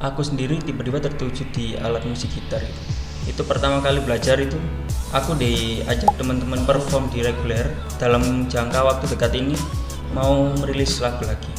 aku sendiri tiba-tiba tertuju di alat musik gitar itu. Itu pertama kali belajar itu aku diajak teman-teman perform di reguler. Dalam jangka waktu dekat ini mau merilis lagu lagi.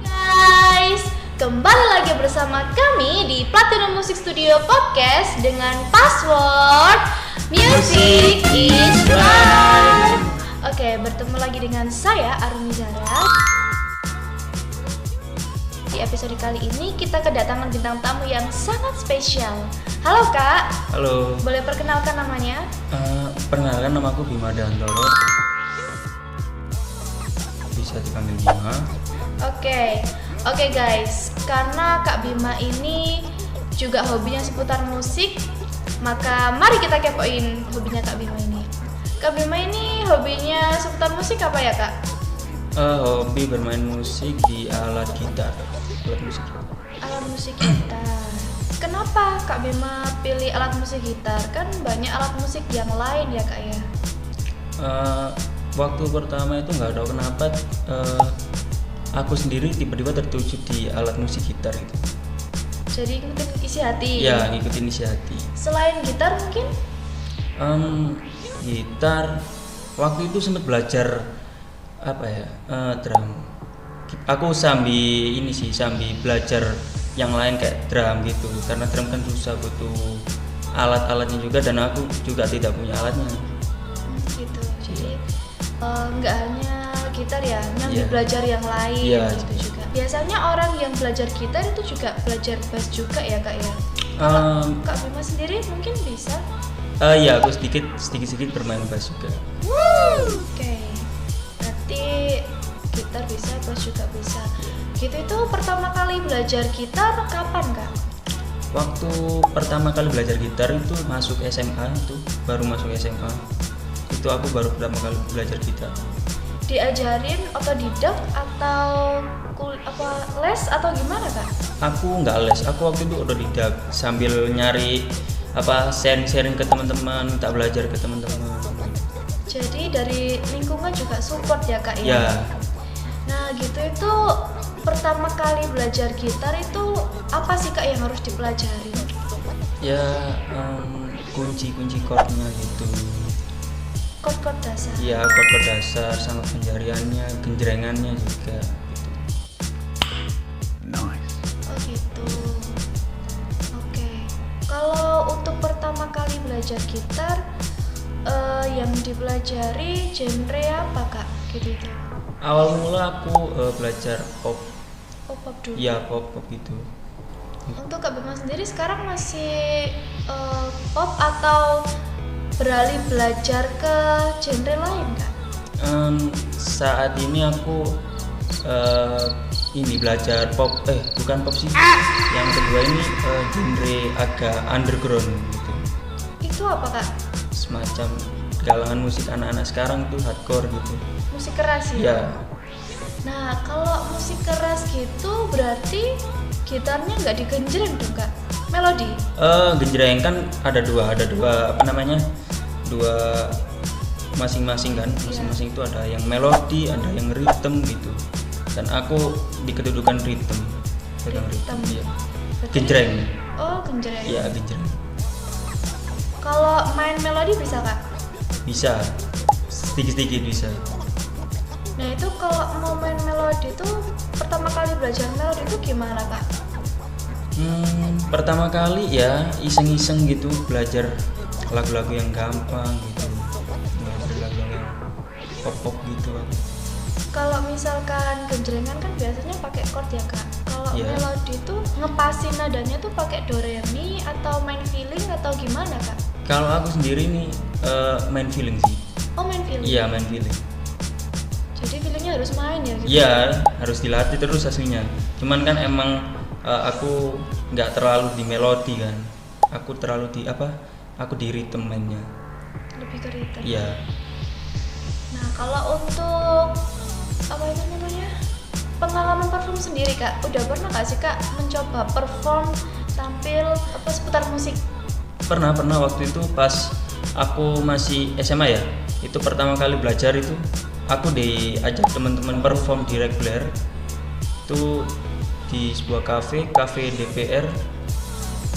Guys, kembali lagi bersama kami di Platinum Music Studio Podcast dengan password Music is Life. Oke, bertemu lagi dengan saya Arumi Zara. Di episode kali ini kita kedatangan bintang tamu yang sangat spesial. Halo Kak. Halo. Boleh perkenalkan namanya? Perkenalkan, nama aku Bima Dantoro. Bisa dipanggil Bima. Oke guys, karena Kak Bima ini juga hobinya seputar musik, maka mari kita kepoin hobinya Kak Bima ini. Kak Bima ini hobinya seputar musik apa ya Kak? Hobi bermain musik di alat gitar. Alat musik gitar. Kenapa Kak Bima pilih alat musik gitar? Kan banyak alat musik yang lain ya Kak ya? Waktu pertama itu nggak tahu kenapa aku sendiri tiba-tiba tertuju di alat musik gitar itu. Jadi ngikutin isi hati? Ya, ngikutin isi hati. Selain gitar mungkin? Gitar, waktu itu sempat belajar drum. Aku sambil belajar yang lain kayak drum gitu, karena drum kan susah, butuh alat-alatnya juga dan aku juga tidak punya alatnya. Gitu. Jadi nggak hanya gitar ya, nyambi Yeah. belajar yang lain gitu Yeah. juga. Biasanya orang yang belajar gitar itu juga belajar bass juga ya Kak ya. Kak Bima sendiri mungkin bisa? Ya, aku sedikit bermain bass juga. Oke. Berarti gitar bisa, bass juga bisa. Gitu. Itu pertama kali belajar gitar kapan Kak? Waktu pertama kali belajar gitar itu masuk SMA, baru masuk SMA. Itu aku baru pertama kali belajar gitar. Diajarin otodidak atau les atau gimana Kak? Aku nggak les, aku waktu itu otodidak sambil nyari sharing ke teman-teman, minta belajar ke teman-teman. Jadi dari lingkungan juga support ya Kak ya? Ya. Nah gitu, itu pertama kali belajar gitar itu apa sih Kak yang harus dipelajari? Ya, kunci-kunci chordnya gitu. Chord-chord dasar? Ya, chord dasar sama penjariannya, genjrengannya juga gitu. Nice. Oh gitu. Oke. Kalau untuk pertama kali belajar gitar, yang dipelajari genre apa Kak? Gitu. Awal mula aku belajar pop. Oh pop dulu. Ya, pop gitu. Untuk Kak Bima sendiri sekarang masih pop atau beralih belajar ke genre lain Kak? Saat ini aku belajar pop, bukan pop sih. Yang kedua ini genre agak underground gitu. Itu apa Kak? Semacam galangan musik anak-anak sekarang itu hardcore gitu. Musik keras ya? Ya. Nah kalau musik keras gitu berarti gitarnya nggak digenjreng dong Kak? Melodi? Genjreng kan ada dua dua masing-masing kan. Masing-masing itu ada yang melodi, ada yang rhythm gitu. Dan aku di kedudukan rhythm. Pegang rhythm. Ya. Genjreng. Oh genjreng. Ya, genjreng. Kalau main melodi bisa Kak? Bisa. Sedikit-sedikit bisa. Nah itu kalau mau main melodi tuh pertama kali belajar melodi itu gimana Kak? Pertama kali ya iseng-iseng gitu, belajar lagu-lagu yang gampang gitu, belajar lagu yang pop gitu. Kalau misalkan genjrengan kan biasanya pakai chord ya Kak. Kalau Yeah. melodi tuh ngepasin nadanya tuh pakai do re mi atau main feeling atau gimana Kak? Kalau aku sendiri nih main feeling sih. Oh main feeling? Iya, main feeling. Jadi feelingnya harus main ya gitu? Iya, harus dilatih terus aslinya. Cuman kan emang aku nggak terlalu di melodi kan. Aku terlalu di Aku di rhythm mainnya. Lebih ke rhythm? Iya. Nah kalau untuk pengalaman perform sendiri Kak, udah pernah gak sih Kak mencoba perform tampil seputar musik? Pernah waktu itu pas aku masih SMA ya, itu pertama kali belajar itu aku diajak teman-teman perform di reguler itu di sebuah kafe DPR.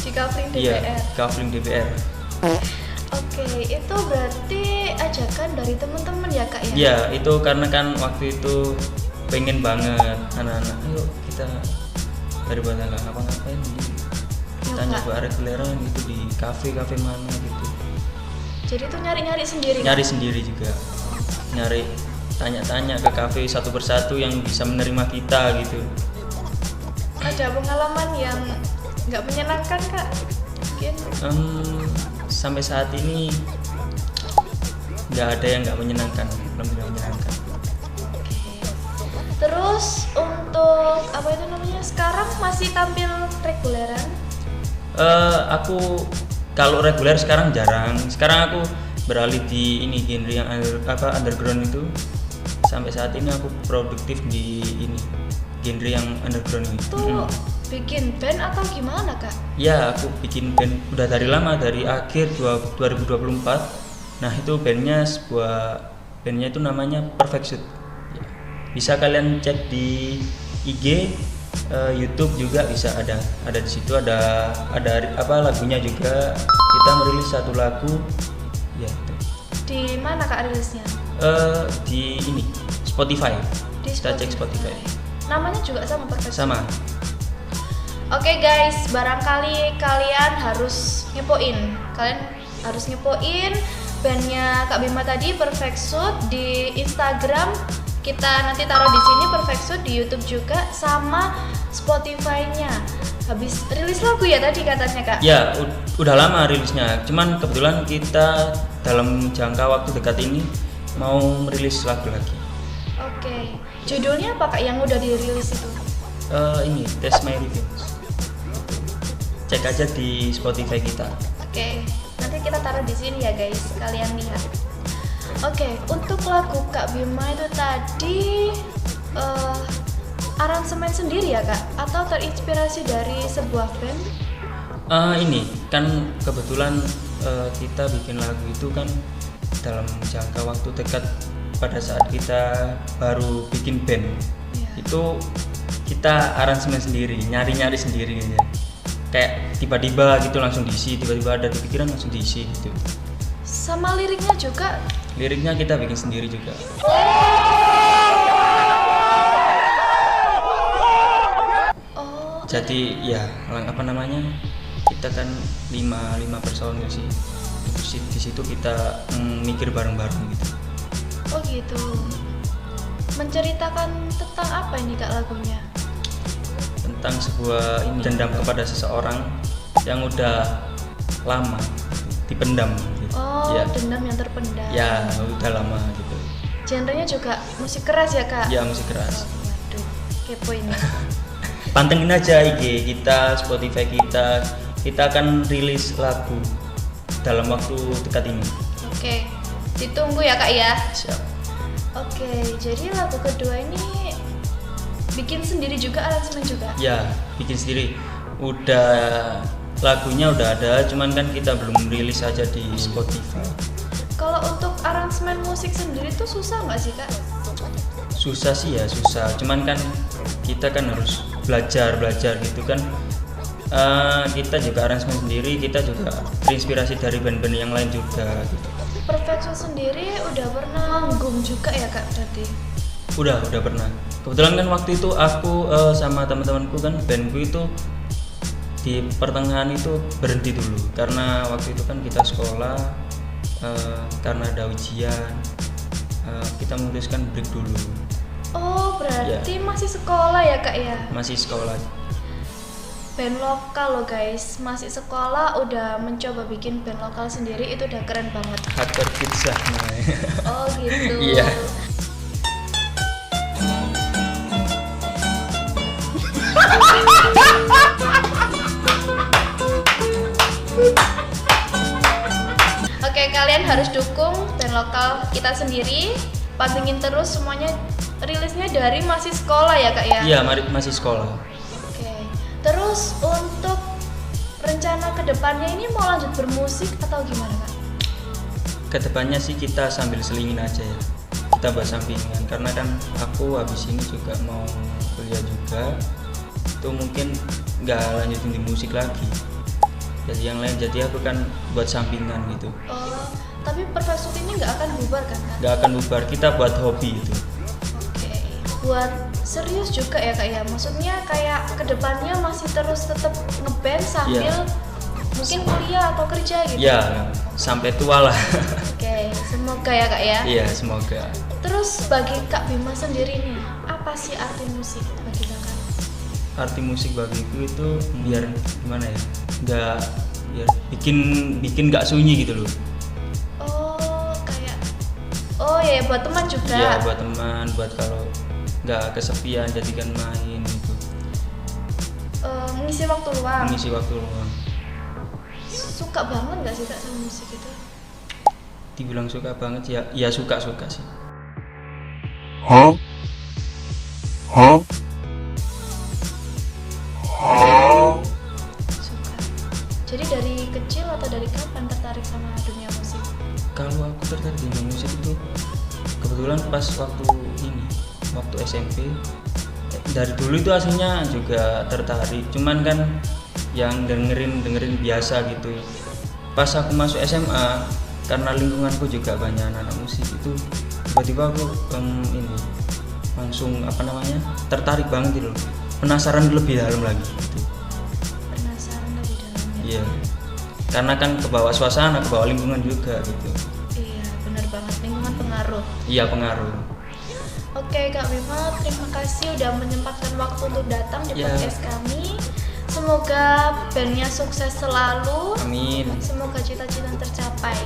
Di Kavling Iya, DPR. Kavling DPR. Oke, itu berarti ajakan dari teman-teman ya kak ya? Iya, itu karena kan waktu itu pengen banget anak-anak, ayo kita daripada nggak ngapa-ngapain kita Nyoba. nyoba reguleran gitu di kafe mana gitu. Jadi itu nyari-nyari sendiri. Nyari sendiri juga, nyari tanya-tanya ke kafe satu persatu yang bisa menerima kita gitu. Ada pengalaman yang nggak menyenangkan kak? Mungkin. Sampai saat ini nggak ada yang nggak menyenangkan, belum menyenangkan. Terus untuk apa itu namanya? Sekarang masih tampil reguleran? Aku kalau reguler sekarang jarang. Sekarang aku beralih di ini genre yang underground itu. Sampai saat ini aku produktif di ini genre yang underground ini. Itu bikin band atau gimana kak? Ya, aku bikin band udah dari lama, dari akhir 2024. Nah, itu bandnya itu namanya Perfect Suit. Ya. Bisa kalian cek di IG, YouTube juga bisa ada di situ ada lagunya juga. Kita merilis satu lagu ya itu. Di mana kak rilisnya? Di ini Spotify. Di Kita cek Spotify. Namanya juga sama Perfect Suit? Sama. Oke guys, barangkali kalian harus ngepoin bandnya Kak Bima tadi Perfect Suit di Instagram. Kita nanti taruh di sini Perfect Suit, di YouTube juga, sama Spotify-nya. Habis rilis lagu ya tadi katanya kak? Ya, udah lama rilisnya. Cuman kebetulan kita dalam jangka waktu dekat ini mau merilis lagu lagi. Oke, judulnya apa kak yang udah dirilis itu? Ini Test My Revenge. Cek aja di Spotify kita. Oke, nanti kita taruh di sini ya guys, kalian lihat. Oke, untuk lagu Kak Bima itu tadi aransemen sendiri ya kak? Atau terinspirasi dari sebuah band? Ini kan kebetulan kita bikin lagu itu kan dalam jangka waktu dekat pada saat kita baru bikin band. Ya. Itu kita aransemen sendiri, nyari-nyari sendiri aja. Kayak tiba-tiba gitu langsung diisi, tiba-tiba ada di pikiran langsung diisi gitu. Sama liriknya juga? Liriknya kita bikin sendiri juga. Oh. Jadi ya apa namanya, kita kan lima personil sih. Di situ kita mikir bareng-bareng gitu. Oh gitu. Menceritakan tentang apa ini kak lagunya? Tentang sebuah ini dendam kepada seseorang yang udah lama dipendam gitu. Oh, Ya. dendam yang terpendam. Ya udah lama gitu. Genrenya juga musik keras ya kak? Ya musik keras. Waduh, kepo ini. Pantengin aja IG kita, Spotify kita akan rilis lagu dalam waktu dekat ini. Oke, ditunggu ya kak ya. Siap. Oke, jadi lagu kedua ini bikin sendiri juga, aransemen juga? Ya, bikin sendiri. Lagunya udah ada, cuman kan kita belum rilis aja di Spotify. Kalau untuk aransemen musik sendiri tuh susah nggak sih kak? Susah sih ya, susah. Cuman kan kita kan harus belajar gitu kan. Kita juga aransemen sendiri, kita juga terinspirasi dari band-band yang lain juga gitu. Perfect Suit sendiri udah pernah manggung juga ya kak berarti? Udah pernah. Kebetulan kan waktu itu aku sama teman-temanku kan bandku itu di pertengahan itu berhenti dulu karena waktu itu kan kita sekolah, karena ada ujian, kita memutuskan break dulu. Oh berarti masih sekolah ya kak ya? Masih sekolah. Band lokal loh guys, masih sekolah udah mencoba bikin band lokal sendiri, itu udah keren banget. Hardcore pizza namanya. Oh gitu. Iya. Oke, kalian harus dukung band lokal kita sendiri. Pantengin terus semuanya, rilisnya dari masih sekolah ya kak ya? Iya, masih sekolah. Oke. Terus untuk rencana kedepannya ini mau lanjut bermusik atau gimana kak? kedepannya sih kita sambil selingin aja ya, kita buat sampingan, karena kan aku habis ini juga mau kuliah juga, itu mungkin nggak lanjutin di musik lagi, jadi yang lain, jadi aku kan buat sampingan gitu. Oh, tapi Perfect ini nggak akan bubar kan? Nggak akan bubar, kita buat hobi itu. Oke, buat serius juga ya kak ya, maksudnya kayak kedepannya masih terus tetap ngeband sambil mungkin kuliah atau kerja gitu. Ya, sampai tua lah. Oke, semoga ya kak ya. Iya, semoga. Terus bagi Kak Bima sendiri nih, apa sih arti musik bagi kakak? Arti musik bagiku itu biar gimana ya, nggak biar bikin nggak sunyi gitu loh. Oh ya, buat teman juga. Iya, buat teman, buat kalau nggak kesepian jadikan main gitu. Mengisi waktu luang. Mengisi waktu luang. Suka banget nggak sih kak sama musik itu? Dibilang suka banget ya, ya suka sih. Huh? Suka. Jadi dari kecil atau dari kapan tertarik sama dunia musik? Kalau aku tertarik dengan musik itu kebetulan pas waktu SMP. Dari dulu itu aslinya juga tertarik, cuman kan yang dengerin biasa gitu. Pas aku masuk SMA, karena lingkunganku juga banyak anak musik, itu tiba-tiba aku langsung tertarik banget gitu, penasaran lebih dalam lagi gitu. Penasaran lebih dalam ya? Iya, karena kan kebawa suasana, kebawa lingkungan juga gitu. Iya, benar banget, lingkungan pengaruh. Iya, pengaruh. Oke Kak Bima, terima kasih udah menyempatkan waktu untuk datang di Ya. podcast kami. Semoga bandnya sukses selalu. Amin. Semoga cita-cita tercapai.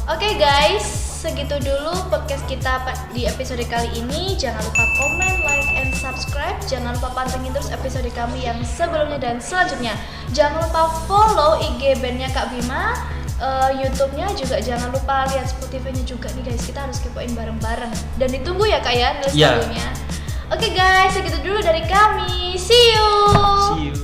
Oke guys, segitu dulu podcast kita di episode kali ini. Jangan lupa komen, like, and subscribe. Jangan lupa pantengin terus episode kami yang sebelumnya dan selanjutnya. Jangan lupa follow IG bandnya Kak Bima, YouTube-nya juga jangan lupa lihat Spotify-nya juga nih guys. Kita harus kepoin bareng-bareng. Dan ditunggu ya Kak ya, nulis Ya. lagunya. Oke guys, segitu dulu dari kami. See you. See you.